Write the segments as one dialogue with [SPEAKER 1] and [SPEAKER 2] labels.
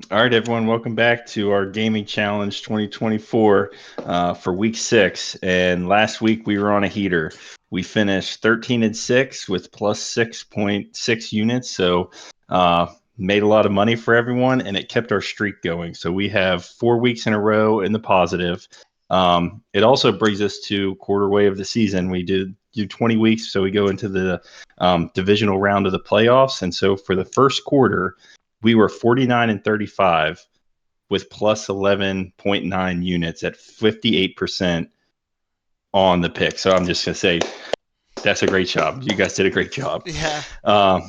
[SPEAKER 1] All right, everyone, welcome back to our Gaming Challenge 2024 for week 6. And last week we were on a heater. We finished 13-6 with plus 6.6 units. So made a lot of money for everyone, and it kept our streak going. So we have 4 weeks in a row in the positive. It also brings us to quarter way of the season. We did do 20 weeks, so we go into the divisional round of the playoffs. And so for the first quarter, we were 49-35 with plus 11.9 units at 58% on the pick. So I'm just going to say that's a great job. You guys did a great job.
[SPEAKER 2] Yeah.
[SPEAKER 1] Um,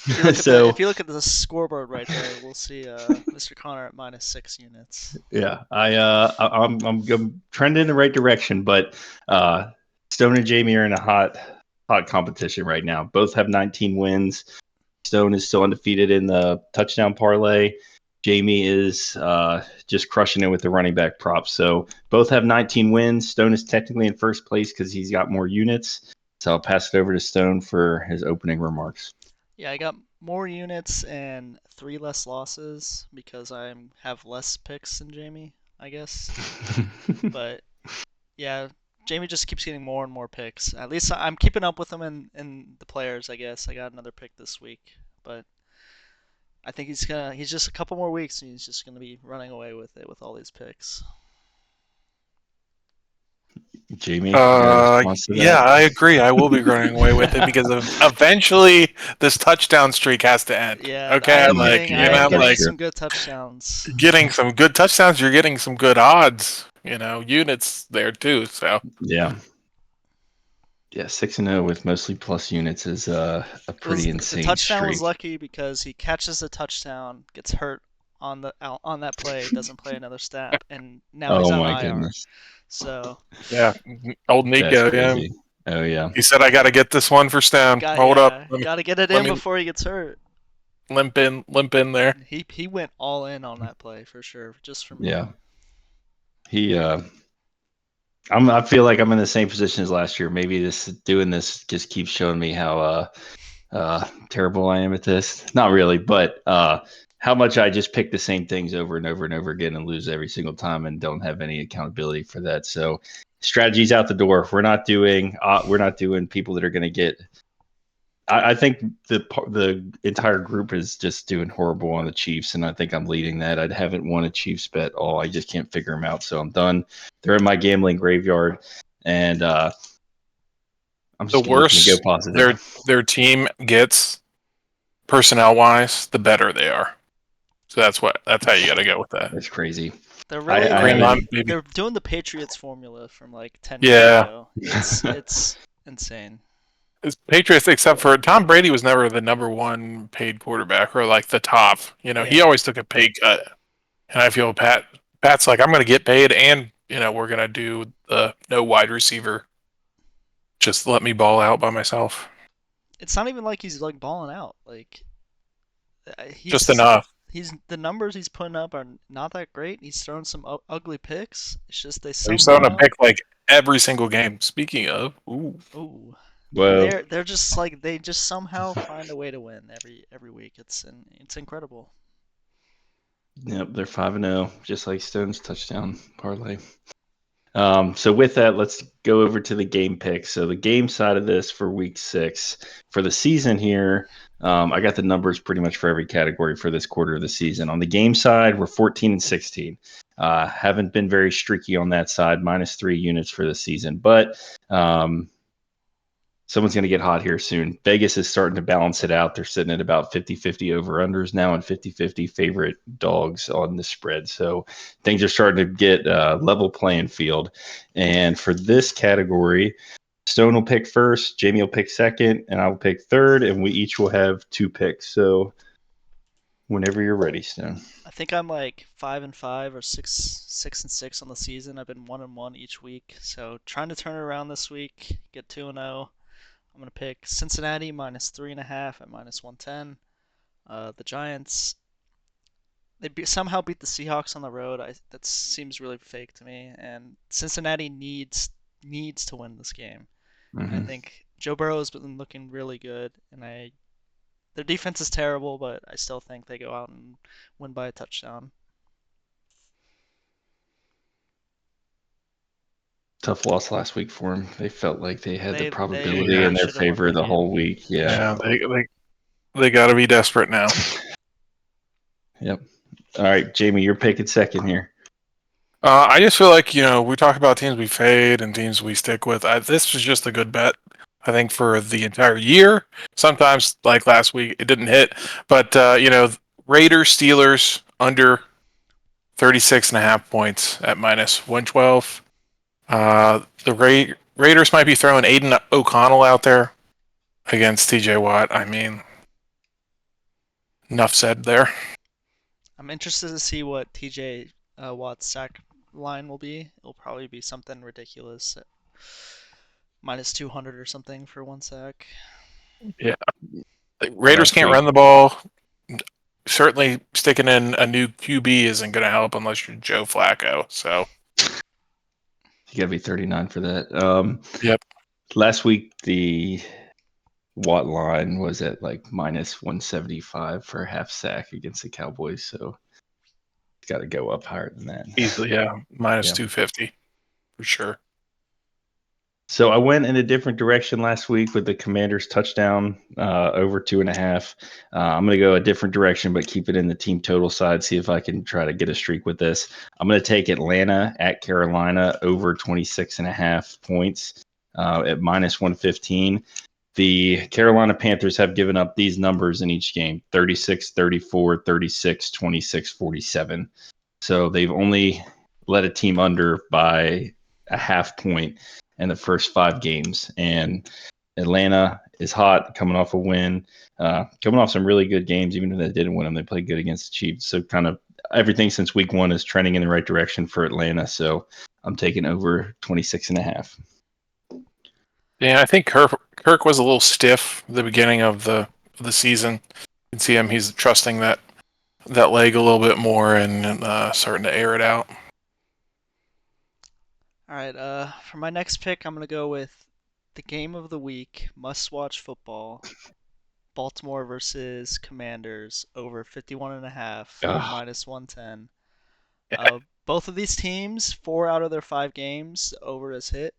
[SPEAKER 2] If you look at the
[SPEAKER 1] so
[SPEAKER 2] if you look at the scoreboard right there, we'll see Mr. Connor at -6 units.
[SPEAKER 1] yeah, I'm trending in the right direction, but Stone and Jamie are in a hot competition right now. Both have 19 wins. Stone is still undefeated in the touchdown parlay. Jamie is just crushing it with the running back props. So both have 19 wins. Stone is technically in first place because he's got more units. So I'll pass it over to Stone for his opening remarks.
[SPEAKER 2] Yeah, I got more units and 3 less losses because I have less picks than Jamie, I guess. But yeah, Jamie just keeps getting more and more picks. At least I'm keeping up with him in the players, I guess. I got another pick this week, but I think he's just a couple more weeks and he's just gonna be running away with it with all these picks.
[SPEAKER 1] Jamie, you got a response to
[SPEAKER 3] Yeah,
[SPEAKER 1] that?
[SPEAKER 3] I agree. I will be running away with it because eventually this touchdown streak has to end.
[SPEAKER 2] Yeah,
[SPEAKER 3] Okay,
[SPEAKER 2] I
[SPEAKER 1] Yeah,
[SPEAKER 2] am
[SPEAKER 1] that's
[SPEAKER 2] getting
[SPEAKER 1] true.
[SPEAKER 2] some good touchdowns.
[SPEAKER 3] getting some good touchdowns. You're getting some good odds. Units there too. So
[SPEAKER 1] Yeah. Yeah, 6-0 with mostly plus units is a
[SPEAKER 2] It was
[SPEAKER 1] pretty
[SPEAKER 2] the
[SPEAKER 1] insane
[SPEAKER 2] touchdown was
[SPEAKER 1] streak.
[SPEAKER 2] lucky because he catches the touchdown, gets hurt on that play, doesn't play another snap, and now he's
[SPEAKER 1] Oh
[SPEAKER 2] on
[SPEAKER 1] my
[SPEAKER 2] IR.
[SPEAKER 1] goodness.
[SPEAKER 2] So
[SPEAKER 3] yeah, old
[SPEAKER 1] That's
[SPEAKER 3] Nico. Yeah,
[SPEAKER 1] crazy. Oh yeah.
[SPEAKER 3] he said I got to get this one for Stone. Hold up,
[SPEAKER 2] got to get it
[SPEAKER 3] let
[SPEAKER 2] in
[SPEAKER 3] me
[SPEAKER 2] before he gets hurt.
[SPEAKER 3] limp in there.
[SPEAKER 2] He went all in on that play for sure, just for me.
[SPEAKER 1] Yeah. He I feel like I'm in the same position as last year. Maybe this just keeps showing me how terrible I am at this. Not really, but how much I just pick the same things over and over and over again and lose every single time and don't have any accountability for that. So strategies out the door. We're not doing people that are going to get. I think the entire group is just doing horrible on the Chiefs, and I think I'm leading that. I haven't won a Chiefs bet all. I just can't figure them out, so I'm done. They're in my gambling graveyard, and I'm
[SPEAKER 3] The
[SPEAKER 1] just looking to go
[SPEAKER 3] worse
[SPEAKER 1] positive.
[SPEAKER 3] their team gets personnel wise, the better they are. So that's how you got to go with that.
[SPEAKER 1] That's crazy.
[SPEAKER 2] They're
[SPEAKER 1] I,
[SPEAKER 2] really
[SPEAKER 1] I
[SPEAKER 3] Green
[SPEAKER 1] haven't.
[SPEAKER 3] line, baby.
[SPEAKER 2] they're doing the Patriots formula from like 10 years
[SPEAKER 3] Yeah,
[SPEAKER 2] ago. It's insane.
[SPEAKER 3] it's Patriots, except for Tom Brady was never the number one paid quarterback or like the top. He
[SPEAKER 2] Yeah.
[SPEAKER 3] always took a pay cut, and I feel Pat's like I'm going to get paid, and we're going to do the no wide receiver. Just let me ball out by myself,
[SPEAKER 2] It's not even like he's like balling out. Like
[SPEAKER 3] just
[SPEAKER 2] he's
[SPEAKER 3] enough.
[SPEAKER 2] he's the numbers he's putting up are not that great. He's thrown some ugly picks. It's just they
[SPEAKER 3] He's throwing a
[SPEAKER 2] somehow.
[SPEAKER 3] pick like every single game. Speaking of, ooh,
[SPEAKER 2] Ooh,
[SPEAKER 1] Well,
[SPEAKER 2] they're just like they just somehow find a way to win every week. It's incredible.
[SPEAKER 1] yep, they're 5-0, just like Stone's touchdown parlay. So with that, let's go over to the game picks. So the game side of this for week 6 for the season here. I got the numbers pretty much for every category for this quarter of the season. On the game side, we're 14-16. Haven't been very streaky on that side, -3 units for the season, but someone's going to get hot here soon. Vegas is starting to balance it out. They're sitting at about 50-50 over-unders now and 50-50 favorite dogs on the spread. So things are starting to get level playing field. And for this category, Stone will pick first, Jamie will pick second, and I will pick third, and we each will have 2 picks. So whenever you're ready, Stone.
[SPEAKER 2] I think I'm like 5-5 or 6-6 on the season. I've been 1-1 each week. So trying to turn it around this week, get 2-0. I'm gonna pick Cincinnati -3.5 at -110. The Giants somehow beat the Seahawks on the road. That seems really fake to me. And Cincinnati needs to win this game. And I
[SPEAKER 1] Mm-hmm.
[SPEAKER 2] think Joe Burrow has been looking really good, and I Their defense is terrible, but I still think they go out and win by a touchdown.
[SPEAKER 1] Tough loss last week for them. They felt like they had the probability
[SPEAKER 2] they
[SPEAKER 1] in their
[SPEAKER 2] should have won
[SPEAKER 1] favor
[SPEAKER 2] that
[SPEAKER 1] the
[SPEAKER 2] game.
[SPEAKER 1] whole week. Yeah.
[SPEAKER 3] They got to be desperate now.
[SPEAKER 1] Yep. All right, Jamie, you're picking second here.
[SPEAKER 3] I just feel like, we talk about teams we fade and teams we stick with. This was just a good bet, I think, for the entire year. Sometimes, like last week, it didn't hit. But, Raiders, Steelers, under 36.5 points at minus 112. The Raiders might be throwing Aiden O'Connell out there against TJ Watt. I mean, enough said there.
[SPEAKER 2] I'm interested to see what TJ Watt's sack line will be. It'll probably be something ridiculous, minus 200 or something for one sack.
[SPEAKER 3] Yeah, the Raiders can't run the ball. Certainly, sticking in a new QB isn't going to help unless you're Joe Flacco. So
[SPEAKER 1] you got to be 39 for that.
[SPEAKER 3] Yep.
[SPEAKER 1] Last week the Watt line was at like minus 175 for a half sack against the Cowboys, so it's got to go up higher than that.
[SPEAKER 3] Easily, yeah, minus 250 for sure.
[SPEAKER 1] So I went in a different direction last week with the Commanders touchdown over 2.5. I'm going to go a different direction, but keep it in the team total side. See if I can try to get a streak with this. I'm going to take Atlanta at Carolina over 26.5 points at minus 115. The Carolina Panthers have given up these numbers in each game: 36, 34, 36, 26, 47. So they've only let a team under by a half point in the first 5 games. And Atlanta is hot, coming off a win, coming off some really good games. Even if they didn't win them, they played good against the Chiefs. So kind of everything since week 1 is trending in the right direction for Atlanta. So I'm taking over 26.5.
[SPEAKER 3] Yeah, I think Kirk was a little stiff at the beginning of the season. You can see him; he's trusting that leg a little bit more and starting to air it out.
[SPEAKER 2] All right, for my next pick, I'm gonna go with the game of the week, must-watch football. Baltimore versus Commanders over 51.5 minus 110. Both of these teams, 4 out of their 5 games, over has hit.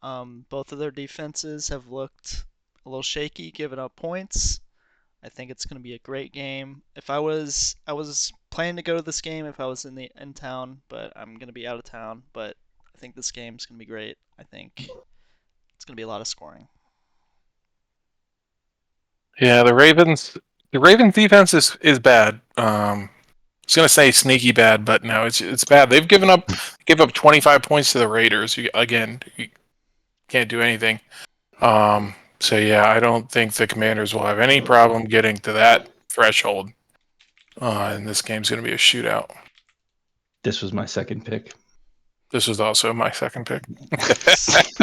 [SPEAKER 2] Both of their defenses have looked a little shaky, giving up points. I think it's going to be a great game. I was planning to go to this game if I was in town, but I'm going to be out of town. But I think this game's going to be great. I think it's going to be a lot of scoring.
[SPEAKER 3] Yeah, the Ravens defense is bad. I was gonna say sneaky bad, but no, it's bad. They've give up 25 points to the Raiders. You can't do anything. So yeah, I don't think the Commanders will have any problem getting to that threshold. And this game's gonna be a shootout.
[SPEAKER 1] This was my second pick.
[SPEAKER 3] This was also my second pick.
[SPEAKER 2] Perfect.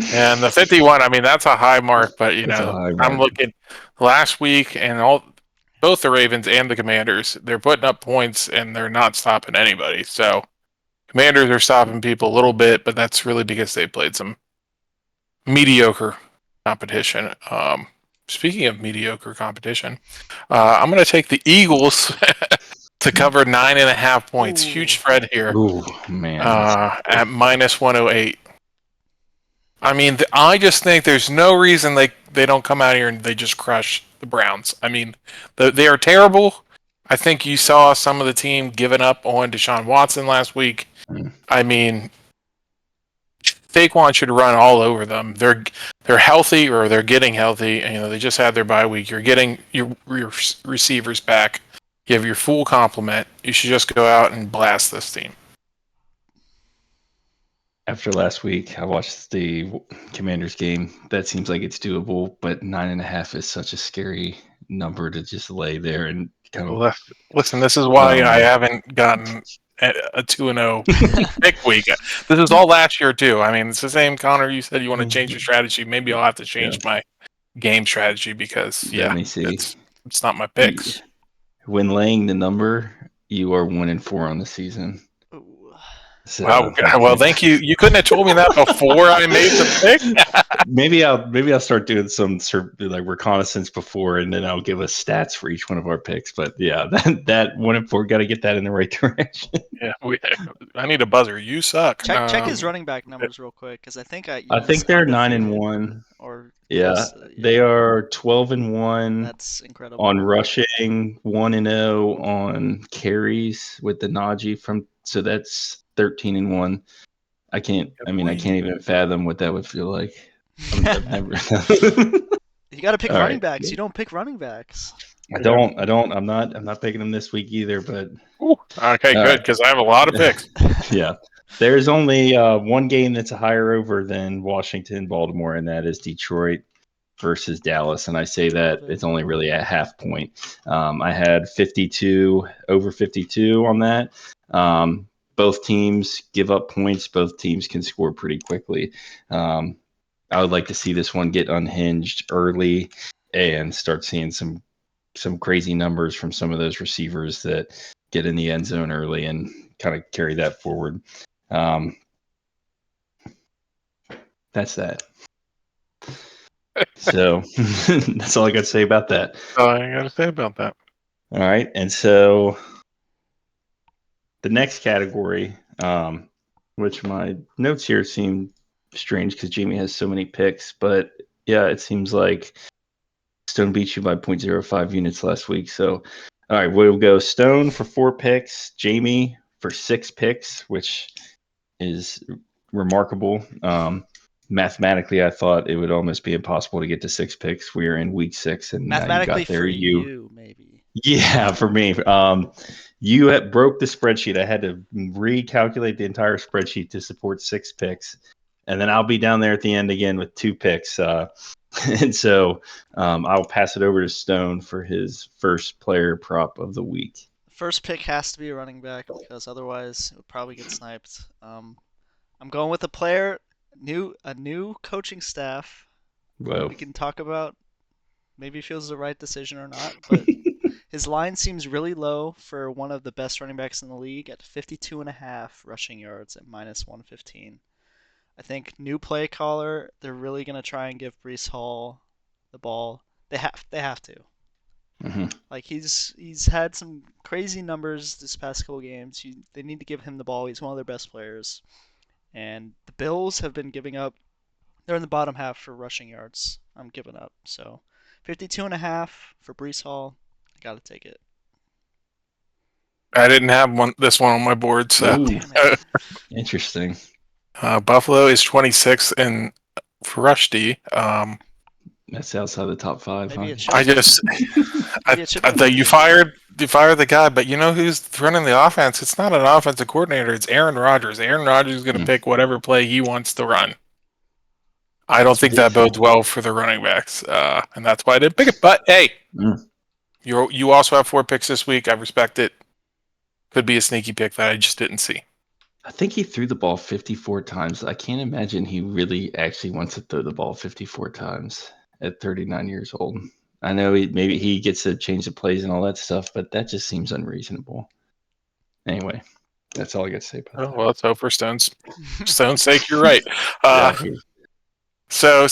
[SPEAKER 3] And the 51, I mean, that's a high mark, but I'm looking last week and both the Ravens and the Commanders, they're putting up points and they're not stopping anybody. So Commanders are stopping people a little bit, but that's really because they played some mediocre competition. Speaking of mediocre competition, I'm going to take the Eagles to cover 9.5 points.
[SPEAKER 2] Ooh.
[SPEAKER 3] Huge spread here.
[SPEAKER 1] Ooh, man.
[SPEAKER 3] At minus 108. I mean, I just think there's no reason they don't come out here and they just crush the Browns. I mean, they are terrible. I think you saw some of the team giving up on Deshaun Watson last week. I mean, Saquon should run all over them. They're healthy, or they're getting healthy. And, they just had their bye week. You're getting your receivers back. You have your full complement. You should just go out and blast this team.
[SPEAKER 1] After last week, I watched the Commanders game. That seems like it's doable, but 9.5 is such a scary number to just lay there and kind of.
[SPEAKER 3] Listen, this is why I haven't gotten a 2-0 pick week. This is all last year too. I mean, it's the same. Connor, you said you want to change your strategy. Maybe I'll have to change my game strategy because it's not my picks.
[SPEAKER 1] When laying the number, you are 1-4 on the season.
[SPEAKER 2] Ooh.
[SPEAKER 1] So,
[SPEAKER 3] Wow. Well, thank you. You couldn't have told me that before I made the pick.
[SPEAKER 1] maybe I'll start doing some like reconnaissance before, and then I'll give us stats for each one of our picks. But yeah, that 1-4 got to get that in the right direction.
[SPEAKER 3] Yeah, I need a buzzer. You suck.
[SPEAKER 2] Check his running back numbers real quick, because I think
[SPEAKER 1] I think they're 9-1.
[SPEAKER 2] or
[SPEAKER 1] Yeah,
[SPEAKER 2] close to-
[SPEAKER 1] they are 12-1
[SPEAKER 2] That's incredible.
[SPEAKER 1] on rushing, 1-0 on carries with the Najee so that's 13-1. I can't even fathom what that would feel like. I've never.
[SPEAKER 2] You got to pick
[SPEAKER 1] All
[SPEAKER 2] running
[SPEAKER 1] right.
[SPEAKER 2] backs. You don't pick running backs.
[SPEAKER 1] I don't. I'm not picking them this week either. But
[SPEAKER 3] Okay,
[SPEAKER 1] All
[SPEAKER 3] good,
[SPEAKER 1] right.
[SPEAKER 3] because I have a lot of picks.
[SPEAKER 1] yeah, there's only one game that's a higher over than Washington, Baltimore, and that is Detroit versus Dallas. And I say that it's only really a half point. I had 52 over 52 on that. Both teams give up points. Both teams can score pretty quickly. I would like to see this one get unhinged early and start seeing some crazy numbers from some of those receivers that get in the end zone early and kind of carry that forward. That's that. So that's all I got to say about that.
[SPEAKER 3] All I got to say about that.
[SPEAKER 1] All right. And so the next category, which my notes here seem strange because Jamie has so many picks, but yeah, it seems like Stone beat you by 0.05 units last week. So, all right, we'll go Stone for 4 picks, Jamie for 6 picks, which is remarkable. Mathematically, I thought it would almost be impossible to get to 6 picks. We are in week 6, and
[SPEAKER 2] Mathematically
[SPEAKER 1] now you got there.
[SPEAKER 2] for you, maybe.
[SPEAKER 1] Yeah, for me. You broke the spreadsheet. I had to recalculate the entire spreadsheet to support 6 picks, and then I'll be down there at the end again with 2 picks. And so I'll pass it over to Stone for his first player prop of the week.
[SPEAKER 2] First pick has to be a running back because otherwise it would probably get sniped. I'm going with a new coaching staff.
[SPEAKER 1] Whoa.
[SPEAKER 2] We can talk about maybe feels the right decision or not, but his line seems really low for one of the best running backs in the league at 52.5 rushing yards at -115. I think new play caller, they're really going to try and give Breece Hall the ball. They have to.
[SPEAKER 1] Mm-hmm.
[SPEAKER 2] Like he's had some crazy numbers this past couple games. They need to give him the ball. He's one of their best players. And the Bills have been giving up. They're in the bottom half for rushing yards. I'm giving up. So 52.5 for Breece Hall. I got to take it.
[SPEAKER 3] I didn't have this one on my board, so
[SPEAKER 1] Interesting.
[SPEAKER 3] Buffalo is 26th in for rush D.
[SPEAKER 1] That's outside the top 5.
[SPEAKER 2] Maybe
[SPEAKER 1] huh?
[SPEAKER 2] it should.
[SPEAKER 3] I thought you fired the guy, but you know who's running the offense? It's not an offensive coordinator. It's Aaron Rodgers. Aaron Rodgers is going to pick whatever play he wants to run. I don't think that bodes well for the running backs, and that's why I didn't pick it. But hey, you also have 4 picks this week. I respect it. Could be a sneaky pick that I just didn't see.
[SPEAKER 1] I think he threw the ball 54 times. I can't imagine he really actually wants to throw the ball 54 times at 39 years old. I know maybe he gets to change the plays and all that stuff, but that just seems unreasonable. Anyway, that's all I got to say about that.
[SPEAKER 3] Well, let's hope for Stone's sake you're right. So,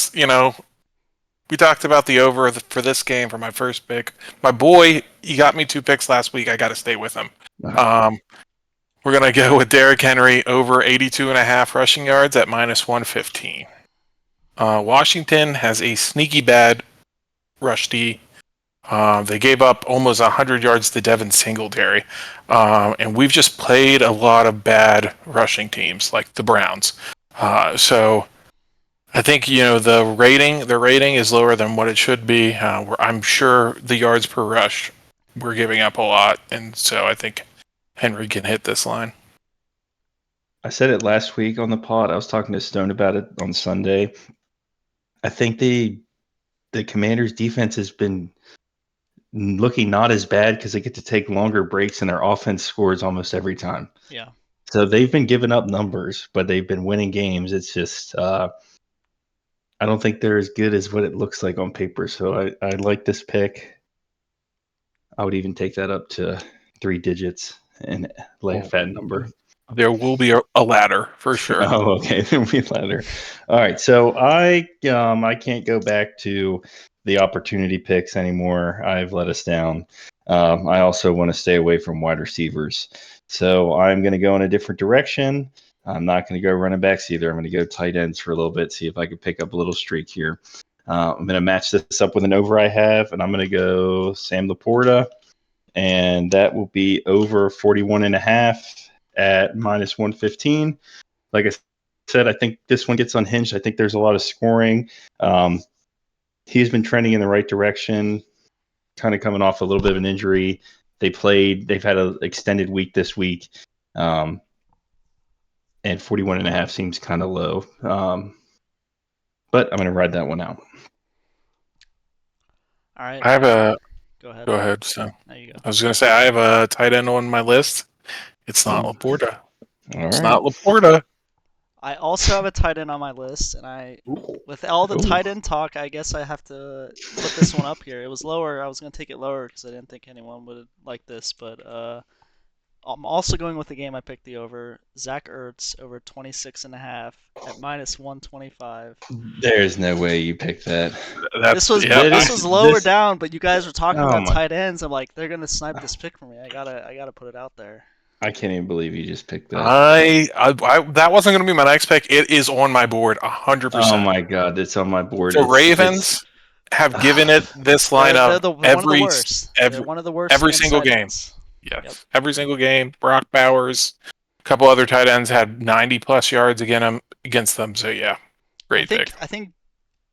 [SPEAKER 3] we talked about the over for this game for my first pick. My boy, he got me 2 picks last week. I got to stay with him. We're going to go with Derrick Henry over 82.5 rushing yards at -115. Washington has a sneaky bad rush D. They gave up almost 100 yards to Devin Singletary. And we've just played a lot of bad rushing teams like the Browns. So I think, the rating is lower than what it should be. I'm sure the yards per rush, we're giving up a lot. And so I think Henry can hit this line.
[SPEAKER 1] I said it last week on the pod. I was talking to Stone about it on Sunday. I think the Commanders' defense has been looking not as bad because they get to take longer breaks and their offense scores almost every time.
[SPEAKER 2] Yeah.
[SPEAKER 1] So they've been giving up numbers, but they've been winning games. It's just I don't think they're as good as what it looks like on paper. So I like this pick. I would even take that up to 3 digits and lay a fat number.
[SPEAKER 3] There will be a ladder for sure.
[SPEAKER 1] Oh, okay. There'll be a ladder. All right. So I can't go back to the opportunity picks anymore. I've let us down. I also want to stay away from wide receivers. So I'm going to go in a different direction. I'm not going to go running backs either. I'm going to go tight ends for a little bit, see if I can pick up a little streak here. I'm going to match this up with an over I have, and I'm going to go Sam Laporta, and that will be over 41.5 at minus 115. Like I said, I think this one gets unhinged. I think there's a lot of scoring. He's been trending in the right direction, kind of coming off a little bit of an injury. They've had an extended week this week. And 41.5 seems kind of low. But I'm going to ride that one out.
[SPEAKER 2] All right.
[SPEAKER 3] I have a.
[SPEAKER 2] Go ahead.
[SPEAKER 3] Go ahead. So
[SPEAKER 2] There you go.
[SPEAKER 3] I was going to say I have a tight end on my list. It's not Laporta.
[SPEAKER 1] All
[SPEAKER 3] It's
[SPEAKER 1] right.
[SPEAKER 3] not Laporta.
[SPEAKER 2] I also have a tight end on my list, and with all the tight end talk, I guess I have to put this one up here. It was lower. I was going to take it lower because I didn't think anyone would like this, but I'm also going with the game I picked the over. Zach Ertz over 26.5 at minus 125.
[SPEAKER 1] There's no way you picked that.
[SPEAKER 2] This was lower down, but you guys were talking about tight ends. I'm like, they're gonna snipe this pick from me. I gotta put it out there.
[SPEAKER 1] I can't even believe you just picked that.
[SPEAKER 3] I that wasn't going to be my next pick. It is on my board 100%.
[SPEAKER 1] Oh my god, it's on my board.
[SPEAKER 3] The Ravens have given it this lineup
[SPEAKER 2] one of the worst
[SPEAKER 3] every single game. Yes, yep. Every single game. Brock Bowers, a couple other tight ends had 90+ yards against them. So yeah, great pick.
[SPEAKER 2] I think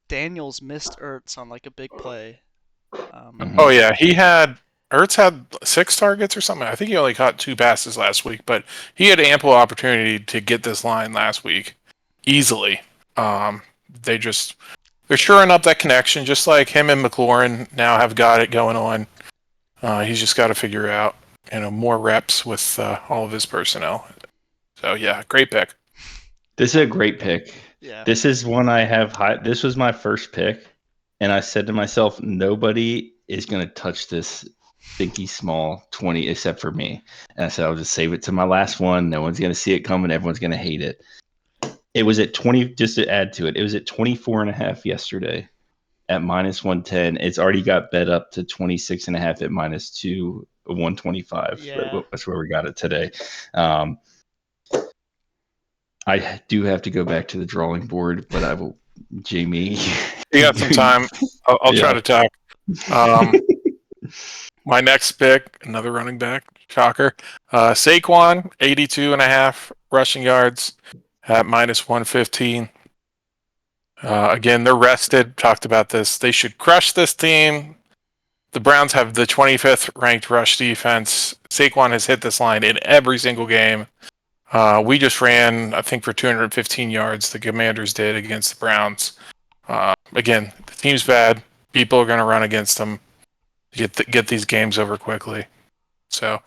[SPEAKER 2] Daniels missed Ertz on like a big play.
[SPEAKER 3] Oh yeah, Ertz had 6 targets or something. I think he only caught 2 passes last week, but he had ample opportunity to get this line last week easily. They're shoring up that connection, just like him and McLaurin now have got it going on. He's just got to figure out, more reps with all of his personnel. So yeah, great pick.
[SPEAKER 1] This is a great pick.
[SPEAKER 2] Yeah.
[SPEAKER 1] This is one I have high. This was my first pick, and I said to myself, nobody is going to touch this stinky small 20 except for me. And I said, I'll just save it to my last one. No one's going to see it coming. Everyone's going to hate it. It was at 20, just to add to it, it was at 24.5 yesterday at minus 110. It's already got bet up to 26.5 at minus 125.
[SPEAKER 2] Yeah.
[SPEAKER 1] That's where we got it today. I do have to go back to the drawing board, but I will, Jamie.
[SPEAKER 3] You got some time. I'll try to talk. My next pick, another running back, shocker. Saquon, 82.5 rushing yards at minus 115. Again, they're rested. Talked about this. They should crush this team. The Browns have the 25th ranked rush defense. Saquon has hit this line in every single game. We just ran, I think, for 215 yards. The Commanders did against the Browns. Again, the team's bad. People are going to run against them. Get these games over quickly. So I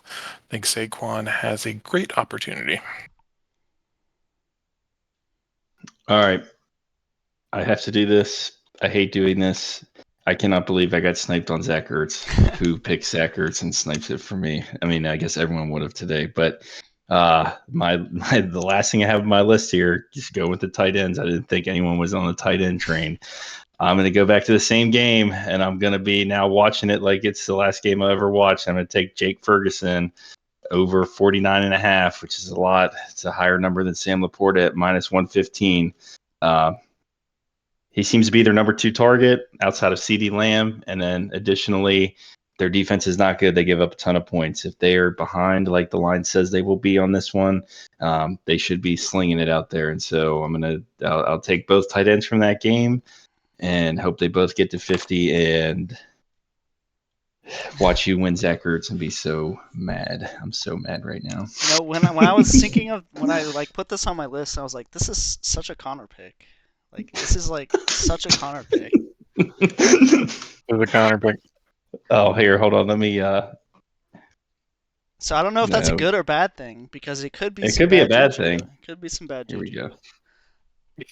[SPEAKER 3] think Saquon has a great opportunity.
[SPEAKER 1] All right. I have to do this. I hate doing this. I cannot believe I got sniped on Zach Ertz, who picked Zach Ertz and sniped it for me. I mean, I guess everyone would have today, but the last thing I have on my list here, just go with the tight ends. I didn't think anyone was on the tight end train. I'm going to go back to the same game, and I'm going to be now watching it like it's the last game I ever watched. I'm going to take Jake Ferguson over 49.5, which is a lot. It's a higher number than Sam Laporta at minus 115. He seems to be their number 2 target outside of CeeDee Lamb. And then additionally, their defense is not good. They give up a ton of points. If they are behind, like the line says they will be on this one, they should be slinging it out there. And so I'll take both tight ends from that game and hope they both get to 50 and watch you win Zach Ertz and be so mad. I'm so mad right now.
[SPEAKER 2] When I was thinking of, when I put this on my list, I was like, this is such a Connor pick. This is such a Connor pick.
[SPEAKER 3] It's a Connor pick.
[SPEAKER 1] Oh, here, hold on. Let me.
[SPEAKER 2] So I don't know if that's a good or bad thing, because it could be.
[SPEAKER 1] It could be a bad thing.
[SPEAKER 2] It could be some bad.
[SPEAKER 1] Here we go.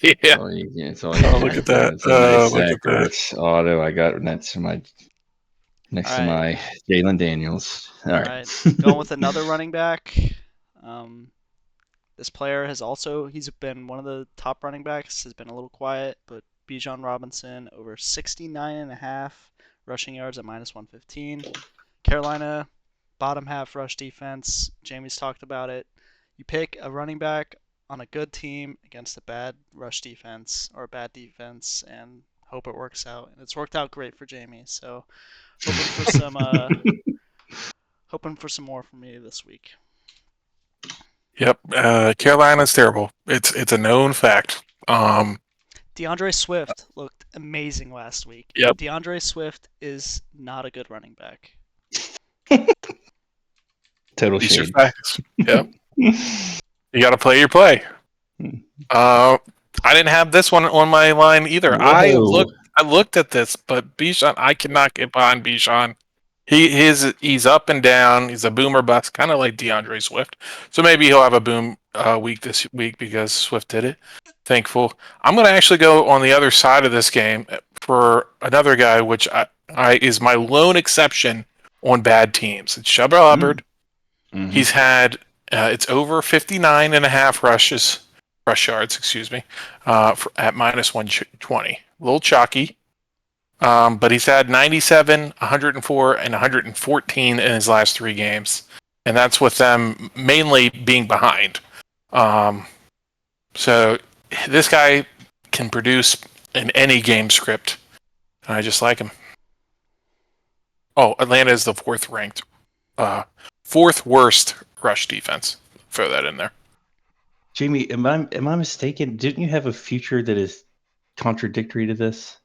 [SPEAKER 3] Yeah.
[SPEAKER 1] Look
[SPEAKER 3] at that.
[SPEAKER 1] Look at that. Auto. I got next to my Jalen Daniels. All right.
[SPEAKER 2] Going with another running back. This player he's been one of the top running backs, has been a little quiet, but Bijan Robinson over 69.5 rushing yards at -115. Carolina, bottom half rush defense. Jamie's talked about it. You pick a running back on a good team against a bad rush defense or a bad defense and hope it works out. And it's worked out great for Jamie. So hoping for some more from me this week.
[SPEAKER 3] Yep, Carolina's terrible. It's a known fact.
[SPEAKER 2] DeAndre Swift looked amazing last week.
[SPEAKER 3] Yep.
[SPEAKER 2] DeAndre Swift is not a good running back.
[SPEAKER 1] Total
[SPEAKER 3] These are
[SPEAKER 1] shade.
[SPEAKER 3] facts. Yep. You got to play your play. I didn't have this one on my line either.
[SPEAKER 1] Whoa.
[SPEAKER 3] I looked at this, but Bijan, I cannot get behind Bijan. He's up and down. He's a boomer bust, kind of like DeAndre Swift. So maybe he'll have a boom week this week because Swift did it. Thankful. I'm going to actually go on the other side of this game for another guy, which I is my lone exception on bad teams. It's Chuba Hubbard.
[SPEAKER 1] Mm-hmm.
[SPEAKER 3] He's had it's over 59.5 rush yards, excuse me, at -120. A little chalky. But he's had 97, 104, and 114 in his last 3 games. And that's with them mainly being behind. So this guy can produce in any game script. And I just like him. Oh, Atlanta is the 4th ranked. 4th worst rush defense. Throw that in there.
[SPEAKER 1] Jamie, am I mistaken? Didn't you have a future that is contradictory to this?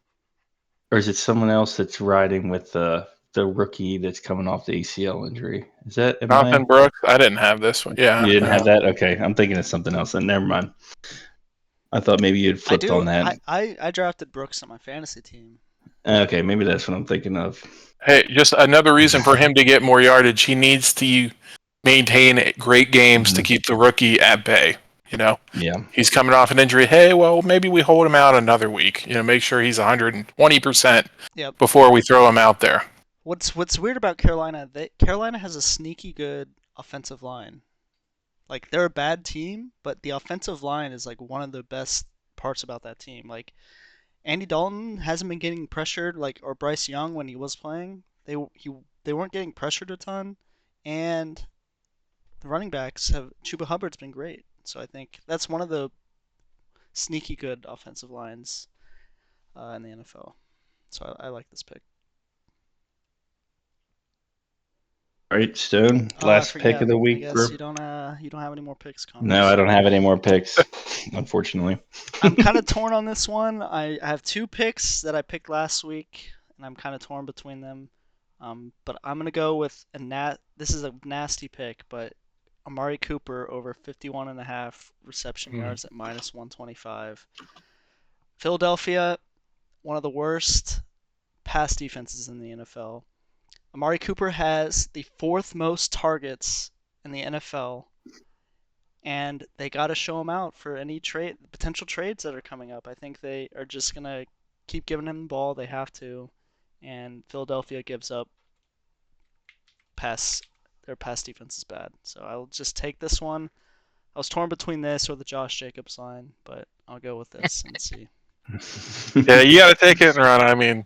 [SPEAKER 1] Or is it someone else that's riding with the rookie that's coming off the ACL injury? Is that
[SPEAKER 3] Jonathan Brooks? I didn't have this one. Yeah.
[SPEAKER 1] You didn't have that? Okay. I'm thinking of something else. Then never mind. I thought maybe you'd flipped on that.
[SPEAKER 2] I drafted Brooks on my fantasy team.
[SPEAKER 1] Okay, maybe that's what I'm thinking of.
[SPEAKER 3] Hey, just another reason for him to get more yardage. He needs to maintain great games to keep the rookie at bay. You know,
[SPEAKER 1] Yeah.
[SPEAKER 3] He's coming off an injury. Hey, well, maybe we hold him out another week. You know, make sure he's 120% before we throw him out there.
[SPEAKER 2] What's weird about Carolina? Carolina has a sneaky good offensive line. Like they're a bad team, but the offensive line is like one of the best parts about that team. Like Andy Dalton hasn't been getting pressured, or Bryce Young when he was playing. They weren't getting pressured a ton, and the running backs Chuba Hubbard's been great. So I think that's one of the sneaky good offensive lines in the NFL. So I like this pick.
[SPEAKER 1] All right, Stone. Last pick of the week.
[SPEAKER 2] I guess you don't have any more picks, Connor.
[SPEAKER 1] No, I don't have any more picks, unfortunately.
[SPEAKER 2] I'm kind of torn on this one. I have 2 picks that I picked last week, and I'm kind of torn between them. But I'm gonna go with this is a nasty pick, but Amari Cooper over 51.5 reception yards at -125. Philadelphia, one of the worst pass defenses in the NFL. Amari Cooper has the 4th most targets in the NFL, and they got to show him out for any potential trades that are coming up. I think they are just going to keep giving him the ball. They have to, and Philadelphia gives up their pass defense is bad. So I'll just take this one. I was torn between this or the Josh Jacobs line, but I'll go with this and see.
[SPEAKER 3] Yeah, you got to take it and run. I mean,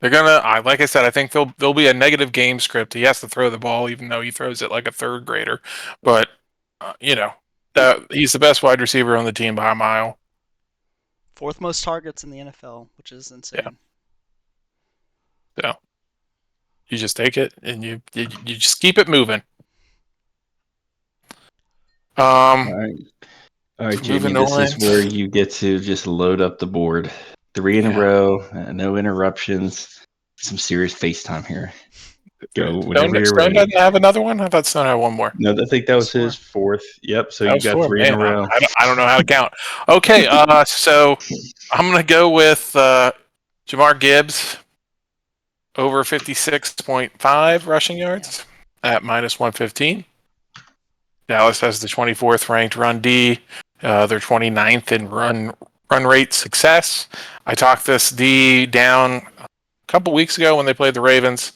[SPEAKER 3] they're gonna. Like I said, I think there'll be a negative game script. He has to throw the ball, even though he throws it like a 3rd grader. But he's the best wide receiver on the team by a mile.
[SPEAKER 2] 4th most targets in the NFL, which is insane.
[SPEAKER 3] Yeah. You just take it and you just keep it moving.
[SPEAKER 1] All right, Jamie. This is where you get to just load up the board. 3 in a row, no interruptions. Some serious FaceTime here. Go whenever you're ready.
[SPEAKER 3] Stone doesn't have another one? I thought Stone had one more.
[SPEAKER 1] No, I think that was his 4th. Yep. So you got 3 in a row.
[SPEAKER 3] I don't know how to count. Okay. So I'm gonna go with Jahmyr Gibbs over 56.5 rushing yards at -115. Dallas has the 24th ranked run D. They're 29th in run rate success. I talked this D down a couple weeks ago when they played the Ravens.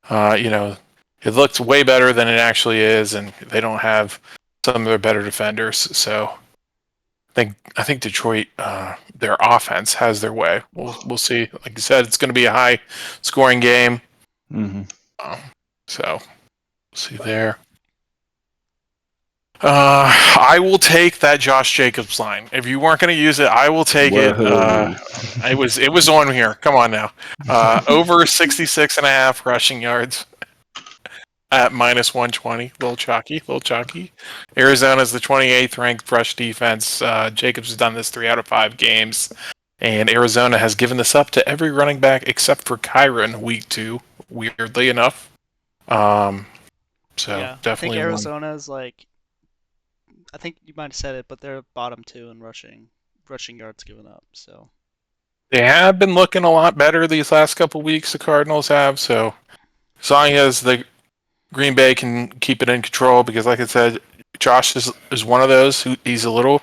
[SPEAKER 3] It looked way better than it actually is, and they don't have some of their better defenders. So I think Detroit, their offense has their way. We'll see. Like you said, it's going to be a high scoring game.
[SPEAKER 1] Mm-hmm.
[SPEAKER 3] So we'll see there. I will take that Josh Jacobs line. If you weren't going to use it, I will take it. It was on here. Come on now. Over 66.5 rushing yards at minus 120. Little chalky. Arizona's the 28th ranked rush defense. Jacobs has done this 3 out of 5 games. And Arizona has given this up to every running back except for Kyron week 2, weirdly enough. So
[SPEAKER 2] yeah,
[SPEAKER 3] definitely
[SPEAKER 2] I think Arizona's like, I think you might have said it, but they're bottom 2 in rushing yards given up. So
[SPEAKER 3] they have been looking a lot better these last couple weeks. The Cardinals have. So as long as the Green Bay can keep it in control, because like I said, Josh is one of those who he's a little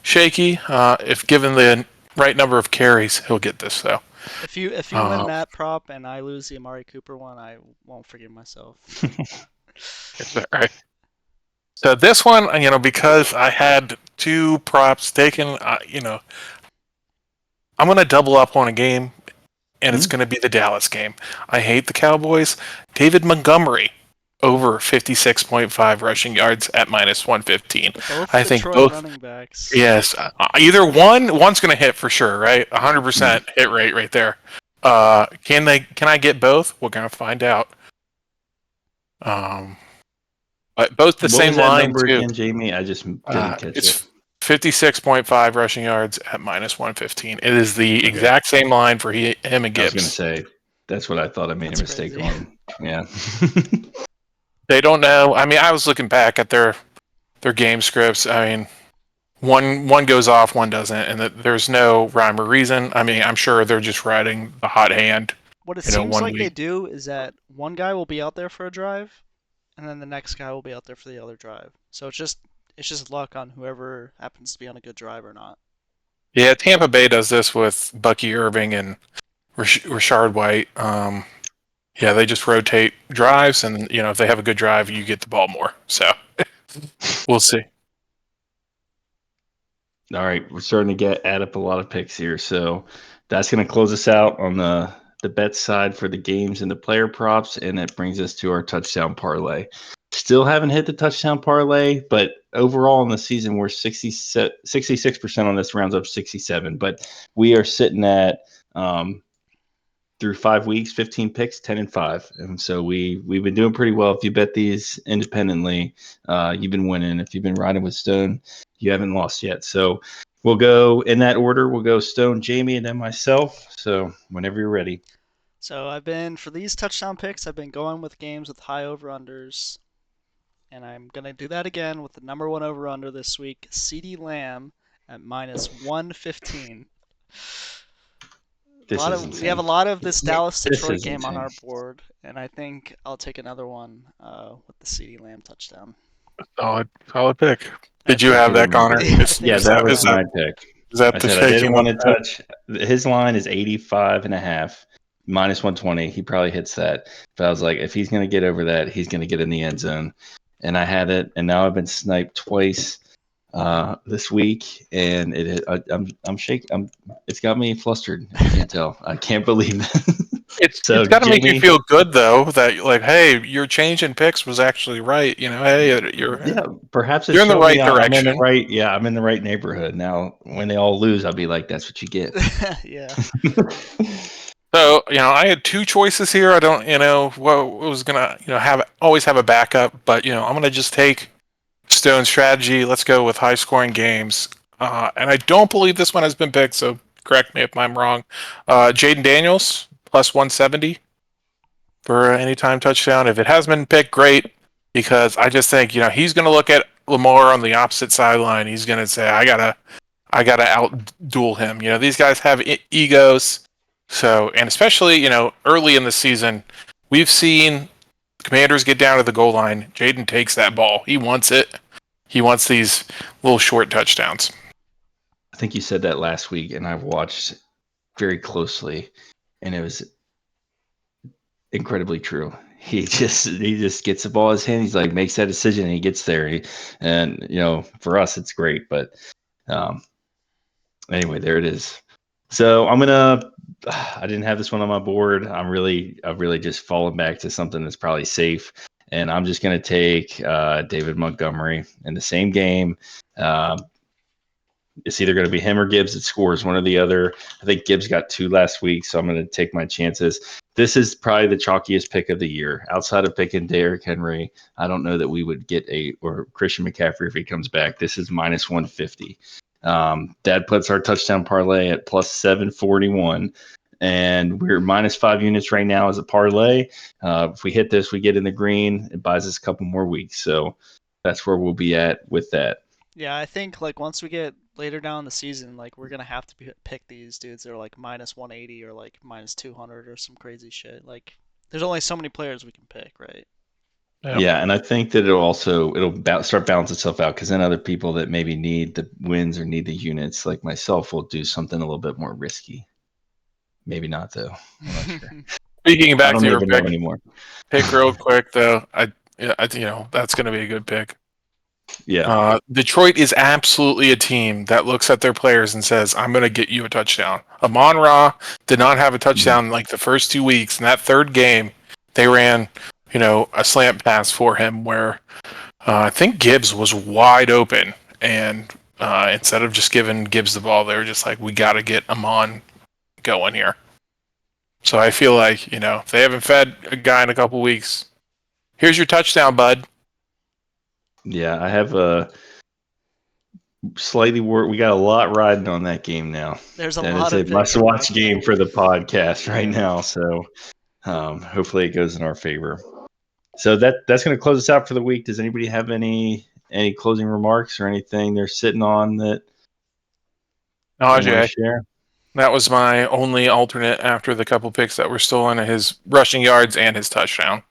[SPEAKER 3] shaky. If given the right number of carries, he'll get this though.
[SPEAKER 2] If you win that prop and I lose the Amari Cooper one, I won't forgive myself.
[SPEAKER 3] It's all right. So this one, because I had 2 props taken, I'm going to double up on a game, and it's going to be the Dallas game. I hate the Cowboys. David Montgomery, over 56.5 rushing yards at minus 115. I think both
[SPEAKER 2] running backs.
[SPEAKER 3] Yes, either one's going to hit for sure, right? 100% hit rate right there. Can I get both? We're going to find out. But both the same line
[SPEAKER 1] number
[SPEAKER 3] too.
[SPEAKER 1] Again, Jamie, I just didn't catch it.
[SPEAKER 3] It's 56.5 rushing yards at minus 115. It is the exact same line for him and Gibbs.
[SPEAKER 1] I was going to say that's what I thought. I made a mistake on. Yeah.
[SPEAKER 3] They don't know. I mean, I was looking back at their game scripts. I mean, one goes off, one doesn't, and there's no rhyme or reason. I mean, I'm sure they're just riding the hot hand.
[SPEAKER 2] What it seems like they do is that one guy will be out there for a drive, and then the next guy will be out there for the other drive. So it's just luck on whoever happens to be on a good drive or not.
[SPEAKER 3] Yeah, Tampa Bay does this with Bucky Irving and Rashard White. Yeah, they just rotate drives, and if they have a good drive, you get the ball more. So we'll see.
[SPEAKER 1] All right, we're starting to add up a lot of picks here, so that's going to close us out on the bet side for the games and the player props, and it brings us to our touchdown parlay. Still haven't hit the touchdown parlay, but overall in the season we're 66% on this, rounds up 67. But we are sitting at through 5 weeks, 15 picks, 10-5, and so we've been doing pretty well. If you bet these independently, you've been winning. If you've been riding with Stone, you haven't lost yet. So we'll go in that order. We'll go Stone, Jamie, and then myself. So whenever you're ready.
[SPEAKER 2] So for these touchdown picks, I've been going with games with high over-unders. And I'm going to do that again with the number 1 over-under this week, CeeDee Lamb at minus 115. We have a lot of this Dallas-Detroit game on our board, and I think I'll take another one with the CeeDee Lamb touchdown.
[SPEAKER 3] Solid pick. Did you have that, Connor?
[SPEAKER 1] Yeah, that was my pick.
[SPEAKER 3] Is that the
[SPEAKER 1] I didn't want to touch. His line is 85.5, minus 120. He probably hits that. But I was like, if he's going to get over that, he's going to get in the end zone. And I had it, and now I've been sniped twice this week, and I'm shaking. It's got me flustered. I can't tell. I can't believe it.
[SPEAKER 3] It's got to make you feel good though that hey, your change in picks was actually right. Hey,
[SPEAKER 1] perhaps
[SPEAKER 3] you're in the right direction.
[SPEAKER 1] I'm in the right neighborhood now. When they all lose, I'll be like, that's what you get.
[SPEAKER 2] Yeah.
[SPEAKER 3] So I had 2 choices here. I don't what was gonna always have a backup, but I'm gonna just take Stone's strategy. Let's go with high scoring games, and I don't believe this one has been picked. So correct me if I'm wrong. Jaden Daniels plus 170 for anytime touchdown. If it has been picked, great, because I just think he's gonna look at Lamar on the opposite sideline. He's gonna say, I gotta outduel him. These guys have egos. So, and especially, early in the season, we've seen Commanders get down to the goal line. Jaden takes that ball. He wants it. He wants these little short touchdowns.
[SPEAKER 1] I think you said that last week, and I've watched very closely, and it was incredibly true. he just gets the ball in his hand. He's like makes that decision and he gets there. And for us it's great. But anyway, there it is. So I didn't have this one on my board. I've really just fallen back to something that's probably safe. And I'm just going to take David Montgomery in the same game. It's either going to be him or Gibbs that scores, one or the other. I think Gibbs got 2 last week, so I'm going to take my chances. This is probably the chalkiest pick of the year. Outside of picking Derrick Henry, I don't know that we would get or Christian McCaffrey if he comes back. This is minus 150. Dad puts our touchdown parlay at plus 741. And we're minus 5 units right now as a parlay. If we hit this, we get in the green. It buys us a couple more weeks. So that's where we'll be at with that.
[SPEAKER 2] Yeah, I think like once we get later down in the season, like we're gonna have to pick these dudes that are like minus 180 or like minus 200 or some crazy shit. Like there's only so many players we can pick, right?
[SPEAKER 1] Yeah, and I think that it'll start balance itself out because then other people that maybe need the wins or need the units, like myself, will do something a little bit more risky. Maybe not though. I'm not sure.
[SPEAKER 3] Speaking back to your
[SPEAKER 1] pick anymore.
[SPEAKER 3] Pick real quick though. I that's going to be a good pick.
[SPEAKER 1] Yeah.
[SPEAKER 3] Detroit is absolutely a team that looks at their players and says, "I'm going to get you a touchdown." Amon-Ra did not have a touchdown like the first 2 weeks. In that third game, they ran, a slant pass for him where I think Gibbs was wide open, and instead of just giving Gibbs the ball, they were just like, "We got to get Amon going here." So I feel like if they haven't fed a guy in a couple weeks, here's your touchdown, bud.
[SPEAKER 1] Yeah, I have a slightly work. We got a lot riding on that game now.
[SPEAKER 2] There's a
[SPEAKER 1] and
[SPEAKER 2] lot
[SPEAKER 1] it's
[SPEAKER 2] of
[SPEAKER 1] a must-watch game for the podcast right now. So hopefully it goes in our favor. So that's going to close us out for the week. Does anybody have any closing remarks or anything they're sitting on that?
[SPEAKER 3] Najee. That was my only alternate after the couple picks that were stolen, his rushing yards and his touchdown.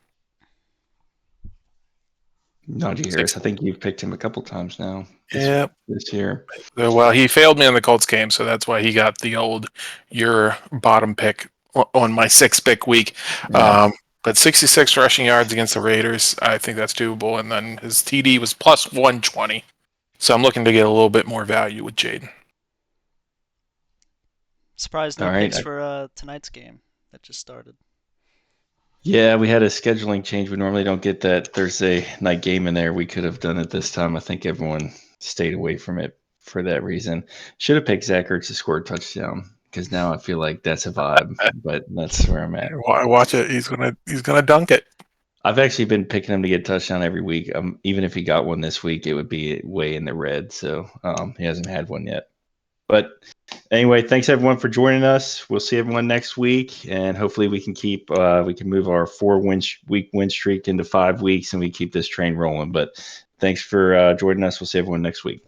[SPEAKER 1] Najee Harris. I think you've picked him a couple times now. This year.
[SPEAKER 3] Well, he failed me in the Colts game, so that's why he got the old your bottom pick on my 6th pick week. Yeah. But 66 rushing yards against the Raiders, I think that's doable. And then his TD was plus 120. So I'm looking to get a little bit more value with Jaden.
[SPEAKER 2] Surprised no picks for tonight's game that just started.
[SPEAKER 1] Yeah, we had a scheduling change. We normally don't get that Thursday night game in there. We could have done it this time. I think everyone stayed away from it for that reason. Should have picked Zach Ertz to score a touchdown because now I feel like that's a vibe. But that's where I'm at.
[SPEAKER 3] Watch it. He's gonna dunk it.
[SPEAKER 1] I've actually been picking him to get a touchdown every week. Even if he got one this week, it would be way in the red. So he hasn't had one yet. But anyway, thanks everyone for joining us. We'll see everyone next week, and hopefully we can move our 4-week win streak into 5 weeks, and we keep this train rolling. But thanks for joining us. We'll see everyone next week.